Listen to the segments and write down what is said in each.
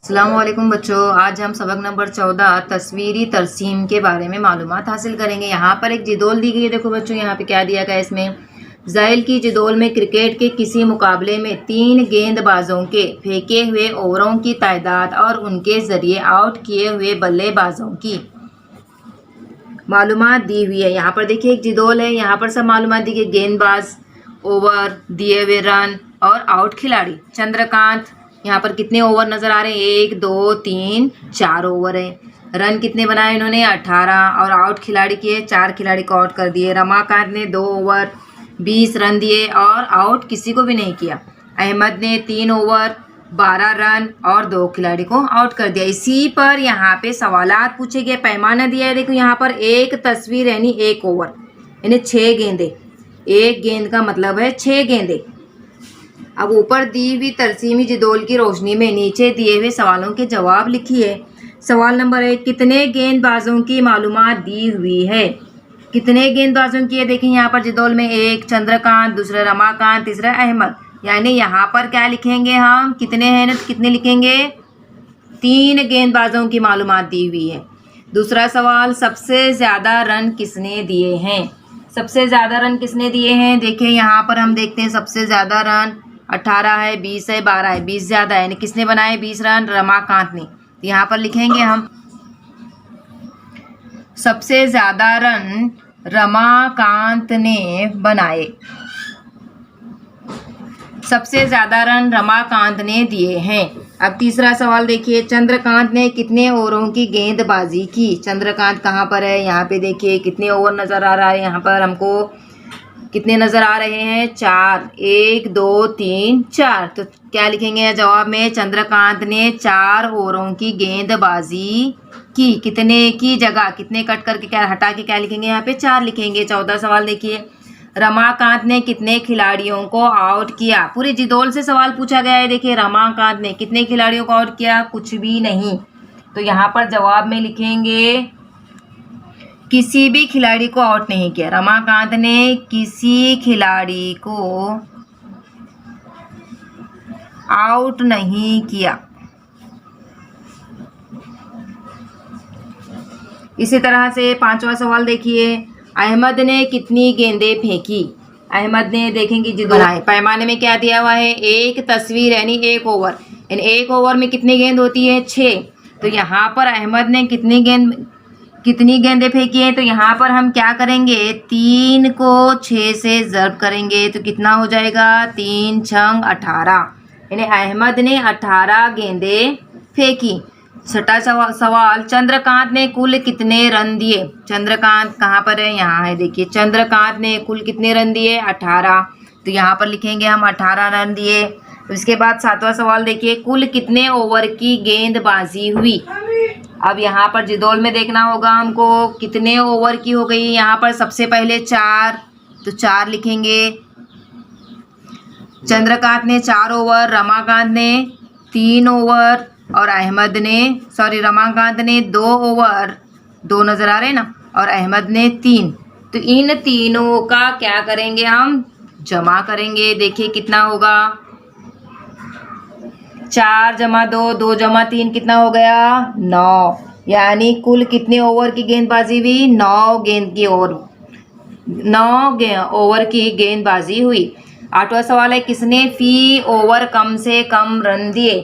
अस्सलामुअलैकुम बच्चों, आज हम सबक नंबर 14 तस्वीरी तरसीम के बारे में मालूमात हासिल करेंगे। यहाँ पर एक जिदोल दी गई है। देखो बच्चों, यहाँ पे क्या दिया गया है इसमें। ज़ैल की जिदोल में क्रिकेट के किसी मुकाबले में 3 गेंदबाजों के फेंके हुए ओवरों की तादाद और उनके ज़रिए आउट किए हुए बल्लेबाजों की मालूमात दी हुई है। यहाँ पर देखिए एक जिदोल है, यहाँ पर सब मालूमात दी गई। गेंदबाज, ओवर, दिए हुए रन और आउट खिलाड़ी। चंद्रकांत, यहाँ पर कितने ओवर नजर आ रहे हैं? 1 2 3 4 ओवर है। रन कितने बनाए इन्होंने? 18। और आउट खिलाड़ी किए 4 खिलाड़ी को आउट कर दिए। रमाकांत ने 2 ओवर 20 रन दिए और आउट किसी को भी नहीं किया। अहमद ने 3 ओवर 12 रन और 2 खिलाड़ी को आउट कर दिया। इसी पर यहाँ पे सवालात पूछे गए, पैमाना दिया है। देखो यहाँ पर एक तस्वीर यानी 1 ओवर यानी 6 गेंदे। एक गेंद का मतलब है 6 गेंदे। अब ऊपर दी हुई तरसीमी जिदोल की रोशनी में नीचे दिए हुए सवालों के जवाब लिखिए। सवाल नंबर 1, कितने गेंदबाजों की मालूमात दी हुई है? कितने गेंदबाजों की है? देखिए यहाँ पर जिदोल में 1 चंद्रकांत, दूसरा रमाकांत, तीसरा अहमद। यानी यहाँ पर क्या लिखेंगे हम? कितने हैं ना, कितने लिखेंगे? 3 गेंदबाजों की मालूमात दी हुई है। दूसरा सवाल, सबसे ज़्यादा रन किसने दिए हैं? सबसे ज़्यादा रन किसने दिए हैं? देखिए यहाँ पर हम देखते हैं सबसे ज़्यादा रन 18 है, 20 है, 12 है। 20 ज़्यादा है, यानी किसने बनाए 20 रन? रमाकांत ने। तो यहाँ पर लिखेंगे हम सबसे ज़्यादा रन रमाकांत ने बनाए। सबसे ज़्यादा रन रमाकांत ने दिए हैं। अब तीसरा सवाल देखिए, चंद्रकांत ने कितने ओवरों की गेंदबाजी की? चंद्रकांत कहाँ पर है? यहाँ पे देखिए कितने ओवर नज़र आ रहा है। यहाँ पर हमको कितने नज़र आ रहे हैं? 4। 1 2 3 4। तो क्या लिखेंगे जवाब में? चंद्रकांत ने 4 ओवरों की गेंदबाजी की। कितने की जगह कितने कट करके क्या हटा के क्या लिखेंगे? यहाँ पे 4 लिखेंगे। 14 सवाल देखिए, रमाकांत ने कितने खिलाड़ियों को आउट किया? पूरे जिदोल से सवाल पूछा गया है। देखिए रमाकांत ने कितने खिलाड़ियों को आउट किया? कुछ भी नहीं। तो यहाँ पर जवाब में लिखेंगे किसी भी खिलाड़ी को आउट नहीं किया। रमाकांत ने किसी खिलाड़ी को आउट नहीं किया। इसी तरह से 5वां सवाल देखिए, अहमद ने कितनी गेंदें फेंकी? अहमद ने देखेंगे जिदोल है, पैमाने में क्या दिया हुआ है? एक तस्वीर यानी 1 ओवर। यानी 1 ओवर में कितनी गेंद होती है? 6। तो यहाँ पर अहमद ने कितनी गेंदें फेंकी हैं? तो यहाँ पर हम क्या करेंगे? 3 को 6 से ज़र्ब करेंगे तो कितना हो जाएगा? 3 छंग 18। यानी अहमद ने 18 गेंदें फेंकी। 6वां सवाल, चंद्रकांत ने कुल कितने रन दिए? चंद्रकांत कहाँ पर है? यहाँ है। देखिए चंद्रकांत ने कुल कितने रन दिए? 18। तो यहाँ पर लिखेंगे हम 18 रन दिए। उसके बाद 7वां सवाल देखिए, कुल कितने ओवर की गेंदबाजी हुई? अब यहाँ पर जिदोल में देखना होगा हमको कितने ओवर की हो गई। यहाँ पर सबसे पहले 4, तो 4 लिखेंगे। चंद्रकांत ने 4 ओवर, रमाकांत ने 3 ओवर और रमाकांत ने 2 ओवर, 2 नज़र आ रहे हैं ना, और अहमद ने 3। तो इन तीनों का क्या करेंगे? हम जमा करेंगे। देखिए कितना होगा? 4 + 2, 2 + 3 कितना हो गया? 9। यानी कुल कितने ओवर की गेंदबाजी हुई? 9 ओवर की गेंदबाजी हुई। 8वां सवाल है, किसने फी ओवर कम से कम रन दिए?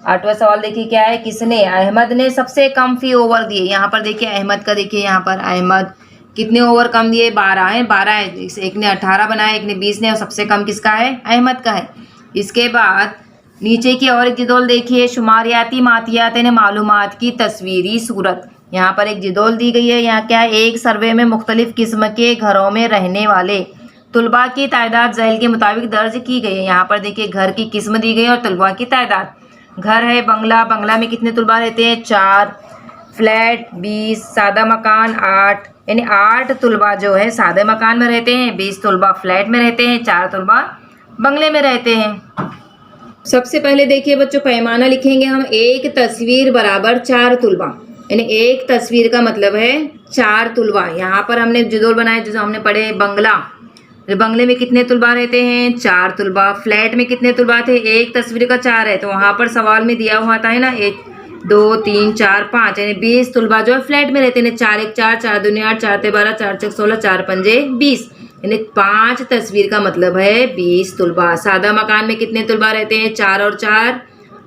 8वां सवाल देखिए क्या है? किसने? अहमद ने सबसे कम फी ओवर दिए। यहाँ पर देखिए अहमद का, देखिए यहाँ पर अहमद कितने ओवर कम दिए? 12 है। 12 है। एक ने 18 बनाया, एक ने 20 ने, और सबसे कम किसका है? अहमद का है। इसके बाद नीचे की और एक जिदोल देखिए, शुमारियाती मातियात यानी मालूमात की तस्वीरी सूरत। यहाँ पर एक जिदोल दी गई है। यहाँ क्या है? एक सर्वे में मुख्तलिफ किस्म के घरों में रहने वाले तुलबा की तादाद ज़ैल के मुताबिक दर्ज की गई है। यहाँ पर देखिए घर की किस्म दी गई है और तुलबा की तादाद। घर है बंगला, बंगला में कितने तुलबा रहते हैं? 4। फ्लैट 20, सादा मकान 8, यानी 8 तुलबा जो है सादे मकान में रहते हैं, 20 तुलबा फ्लैट में रहते हैं, 4 तुलबा बंगले में रहते हैं। सबसे पहले देखिए बच्चों, पैमाना लिखेंगे हम। एक तस्वीर बराबर 4 तुलबा, यानी एक तस्वीर का मतलब है 4 तुलबा। यहाँ पर हमने जिदोल बनाए जो हमने पढ़े, बंगला बंगले में कितने तुलबा रहते हैं? 4 तुलबा। फ्लैट में कितने तुलबा थे? एक तस्वीर का 4 है, तो वहाँ पर सवाल में दिया हुआ था है ना 1 2 3 4 5, यानी 20 तुलबा जो है फ्लैट में रहते हैं। 4 1 4, 4 2 8, 4 3 12, 4 6 16, 4 5 20, यानी 5 तस्वीर का मतलब है 20 तुलबा। सादा मकान में कितने तुलबा रहते हैं? 4 और 4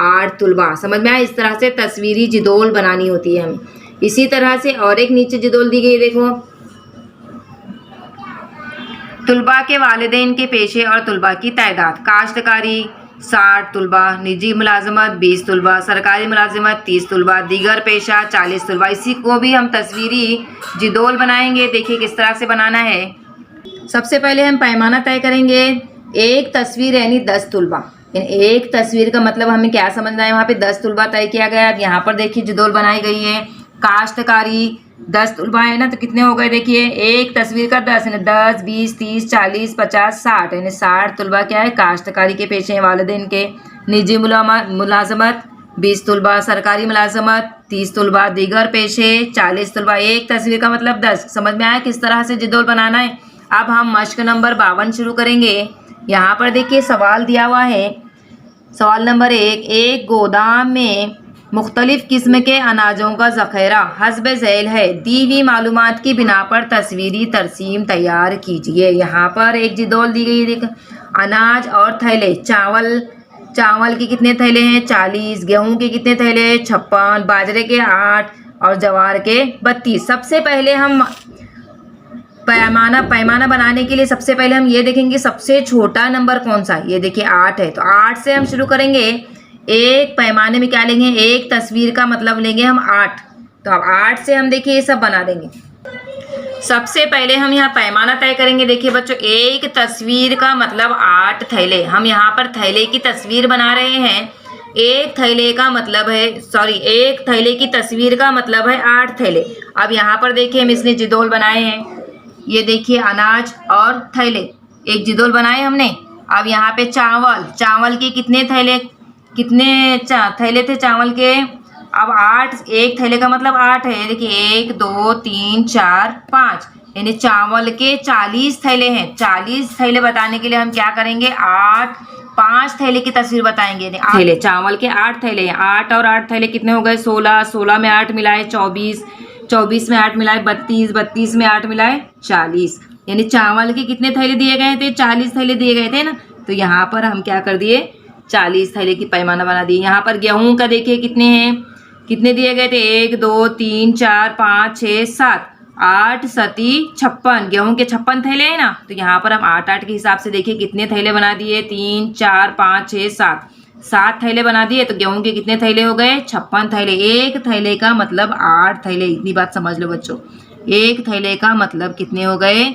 8 तुलबा। समझ में आया? इस तरह से तस्वीरी जिदोल बनानी होती है हमें। इसी तरह से और एक नीचे जिदोल दी गई, देखो। तुलबा के वालिदैन के पेशे और तुलबा की तादाद। काश्तकारी 60 तुलबा, निजी मुलाजमत 20 तुलबा, सरकारी मुलाजमत 30 तुलबा, दीगर पेशा 40 तुलबा। इसी को भी हम तस्वीरी जिदोल बनाएंगे। देखिए किस तरह से बनाना है। सबसे पहले हम पैमाना तय करेंगे। एक तस्वीर यानी 10 तुलबा। एक तस्वीर का मतलब हमें क्या समझना है? वहाँ पे 10 तुलबा तय किया गया। अब यहाँ पर देखिए जिदोल बनाई गई है। काश्तकारी 10 तुलबा है ना, तो कितने हो गए? देखिए एक तस्वीर का 10 है ना, 10 20 30 40 50 60, यानी 60 तुलबा क्या है? काश्तकारी के पेशे हैं, वालिदैन के। निजी मुलाजमत 20 तुलबा, सरकारी मुलाजमत 30 तुलबा, दीगर पेशे 40 तुलबा। एक तस्वीर का मतलब 10। समझ में आया किस तरह से जिदोल बनाना है? अब हम मश्क नंबर 52 शुरू करेंगे। यहाँ पर देखिए सवाल दिया हुआ है। सवाल नंबर 1, एक गोदाम में मुख्तलिफ किस्म के अनाजों का ज़ख़ीरा हस्ब ज़ैल है। दी हुई मालूमात की बिना पर तस्वीरी तरसीम तैयार कीजिए। यहाँ पर एक जिदोल दी गई है, देख। अनाज और थैले। चावल के कितने थैले हैं? 40। गेहूं के कितने थैले हैं? 56। बाजरे के 8 और जवार के 32। सबसे पहले हम पैमाना बनाने के लिए सबसे पहले हम ये देखेंगे सबसे छोटा नंबर कौन सा है। ये देखिए 8 है, तो 8 से हम शुरू करेंगे। एक पैमाने में क्या लेंगे? एक तस्वीर का मतलब लेंगे हम 8। तो अब 8 से हम देखिए ये सब बना देंगे। सबसे पहले हम यहाँ पैमाना तय करेंगे। देखिए बच्चों, एक तस्वीर का मतलब 8 थैले। हम यहाँ पर थैले की तस्वीर बना रहे हैं। एक थैले का मतलब है, एक थैले की तस्वीर का मतलब है 8 थैले। अब यहाँ पर देखिए हम इसने जिदोल बनाए हैं। ये देखिए अनाज और थैले, एक जिदोल बनाए हमने। अब यहाँ पे चावल के कितने थैले थे चावल के? अब 8, एक थैले का मतलब 8 है। देखिए 1 2 3 4 5, यानी चावल के 40 थैले हैं। 40 थैले बताने के लिए हम क्या करेंगे? 5 थैले की तस्वीर बताएंगे। थैले चावल के 8 थैले हैं। 8 और 8 थैले कितने हो गए? 16। 16 में 8 मिलाए 24। 24 में 8 मिलाए 32। 32 में 8 मिलाए 40, यानी चावल के कितने थैले दिए गए थे? 40 थैले दिए गए थे ना। तो यहाँ पर हम क्या कर दिए? 40 थैले की पैमाना बना दिए। यहाँ पर गेहूं का देखिए कितने हैं? कितने दिए गए थे? 1 2 3 4 5 6 7 8 सती 56। गेहूं के 56 थैले हैं ना, तो यहाँ पर हम 8 के हिसाब से देखिए कितने थैले बना दिए? 3 4 5 6 7 थैले बना दिए। तो गेहूं के कितने थैले हो गए? 56 थैले। एक थैले का मतलब 8 थैले। इतनी बात समझ लो बच्चों, एक थैले का मतलब कितने हो गए?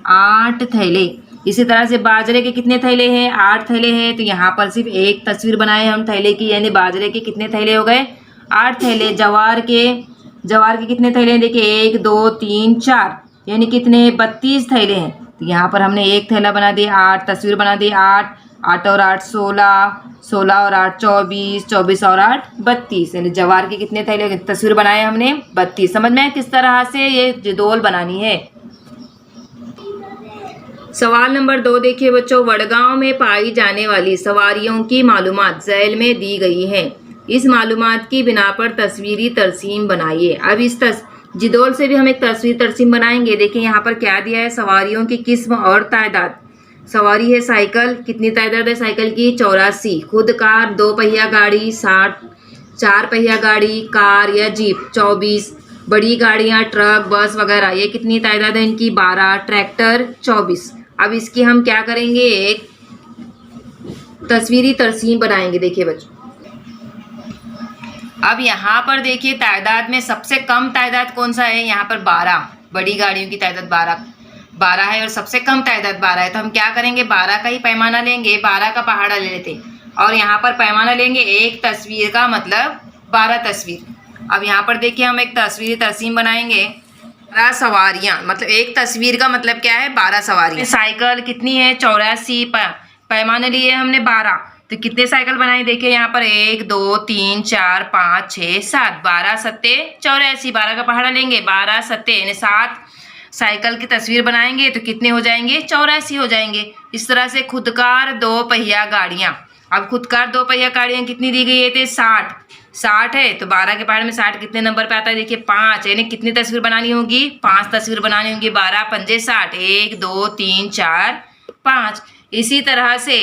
8 थैले। इसी तरह से बाजरे के कितने थैले हैं? 8 थैले हैं। तो यहाँ पर सिर्फ एक तस्वीर बनाए हम थैले की, यानी बाजरे के कितने थैले हो गए? 8 थैले। जवार के कितने थैले हैं? देखिए 1 2 3 4, यानी कितने? 32 थैले हैं। तो यहाँ पर हमने एक थैला बना दिया, 8 तस्वीर बना दी। 8 और 8 16, 16 और 8 24, 24 और 8 32, यानी जवार के कितने थैले तस्वीर बनाए हमने? 32। समझ में किस तरह से ये जिदोल बनानी है। सवाल नंबर 2 देखिए बच्चों, वडगांव में पाई जाने वाली सवारियों की मालूमात झैल में दी गई है। इस मालूमात की बिना पर तस्वीरी तरसीम बनाइए। अब इस जिदोल से भी हम एक तस्वीर तरसीम बनाएंगे। देखिए यहाँ पर क्या दिया है? सवारियों की किस्म और तादाद। सवारी है साइकिल, कितनी तादाद है साइकिल की? 84। खुद कार 2 पहिया गाड़ी 60। 4 पहिया गाड़ी कार या जीप 24। बड़ी गाड़ियाँ ट्रक बस वगैरह, ये कितनी तादाद है इनकी? 12। ट्रैक्टर 24। अब इसकी हम क्या करेंगे? एक तस्वीरी तरसीम बनाएंगे। देखिए बच्चों, अब यहाँ पर देखिए तादाद में सबसे कम तादाद कौन सा है? यहाँ पर 12। बड़ी गाड़ियों की तादाद 12 है और सबसे कम तादाद 12 है। तो हम क्या करेंगे? 12 का ही पैमाना लेंगे। 12 का पहाड़ा ले लेते और यहाँ पर पैमाना लेंगे एक तस्वीर का मतलब 12 तस्वीर। अब यहाँ पर देखिए हम एक तस्वीरी तरसीम बनाएंगे। 12 सवारियाँ, मतलब एक तस्वीर का मतलब क्या है? 12 सवारियाँ। साइकिल कितनी है? 84। पैमाने लिए हमने 12, तो कितने साइकिल बनाए? देखिए यहाँ पर 1 2 3 4 5 6 7, 12 सत्ते 84। 12 का पहाड़ा लेंगे, 12 सत्ते यानी 7 साइकिल की तस्वीर बनाएंगे तो कितने हो जाएंगे, 84 हो जाएंगे। इस तरह से खुदकार दो पहिया गाड़ियां। अब खुदकार दो पहिया गाड़ियां कितनी दी गई है, थे 60 है तो 12 के पहाड़ में 60 कितने नंबर पे आता है, देखिए 5, यानी कितनी तस्वीर बनानी होगी, 5 तस्वीर बनानी होगी। 12 पंजे 60, 1 2 3 4 5। इसी तरह से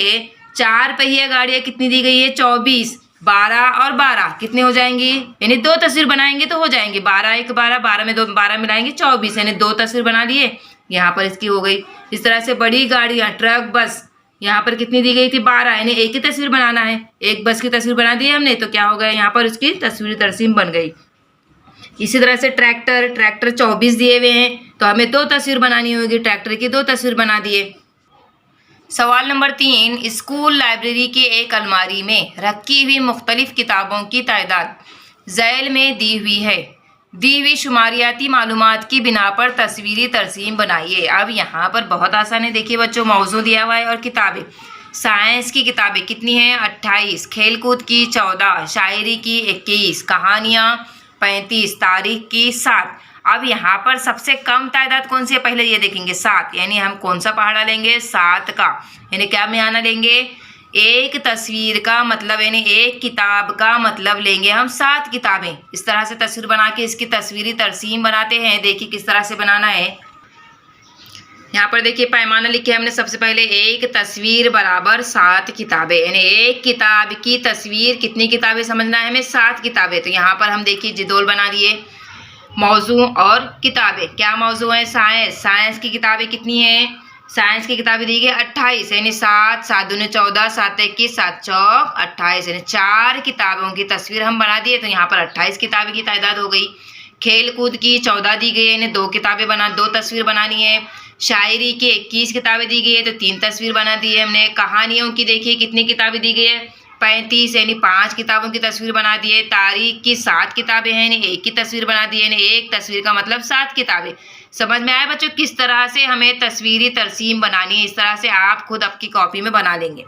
4 पहिया गाड़ियां कितनी दी गई है, 24, 12 और 12 कितने हो जाएंगी, यानी 2 तस्वीर बनाएंगे तो हो जाएंगे। 12 1 12, 12 में 2 12 मिलाएंगे 24, यानी 2 तस्वीर बना लिए, यहाँ पर इसकी हो गई। इस तरह से बड़ी गाड़ियां, ट्रक, बस, यहाँ पर कितनी दी गई थी, 12, यानी एक ही तस्वीर बनाना है। एक बस की तस्वीर बना दी हमने तो क्या हो गया, यहाँ पर उसकी तस्वीर तरसीम बन गई। इसी तरह से ट्रैक्टर 24 दिए हुए हैं तो हमें 2 तस्वीर बनानी होगी, ट्रैक्टर की 2 तस्वीर बना दिए। सवाल नंबर 3, स्कूल लाइब्रेरी की एक अलमारी में रखी हुई मुख्तलिफ किताबों की तादाद ज़ैल में दी हुई है। दी हुई शुमारियाती मालूमात की बिना पर तस्वीरी तरसीम बनाइए। अब यहाँ पर बहुत आसान है, देखिए बच्चों, मौजू दिया हुआ है और किताबें। साइंस की किताबें कितनी हैं, 28, खेलकूद की 14, शायरी की 21, कहानियाँ 35, तारीख की 7। अब यहाँ पर सबसे कम तादाद कौन सी है, पहले ये देखेंगे 7, यानी हम कौन सा पहाड़ा लेंगे, 7 का, यानी क्या में आना लेंगे, एक तस्वीर का मतलब, यानी एक किताब का मतलब लेंगे हम 7 किताबें। इस तरह से तस्वीर बना के इसकी तस्वीरी तरसीम बनाते हैं। देखिए किस तरह से बनाना है। यहाँ पर देखिए पैमाना लिखे हमने, सबसे पहले एक तस्वीर बराबर 7 किताबें, यानी एक किताब की तस्वीर, कितनी किताबें समझना है हमें, 7 किताबें। तो यहाँ पर हम देखिए जिदोल बना दिए, मौजू और किताबें। क्या मौजू है, साइंस की किताबें कितनी हैं, साइंस की किताबें दी गई 28, यानी 7, 7 दूनी 14, 7 21, 7 चौक 28, यानी 4 किताबों की तस्वीर हम बना दिए तो यहाँ पर 28 किताबें की तादाद हो गई। खेल कूद की 14 दी गई है, यानी 2 तस्वीर बनानी है। शायरी की 21 किताबें दी गई है तो 3 तस्वीर बना दी है हमने। कहानियों की देखिए कितनी किताबें दी गई है, 35, यानी 5 किताबों की तस्वीर बना दी है। तारीख की 7 किताबें हैं, यानी 1 की तस्वीर बना दी है, यानी एक तस्वीर का मतलब 7 किताबें। समझ में आया बच्चों किस तरह से हमें तस्वीरी तरसीम बनानी है। इस तरह से आप खुद आपकी कॉपी में बना लेंगे।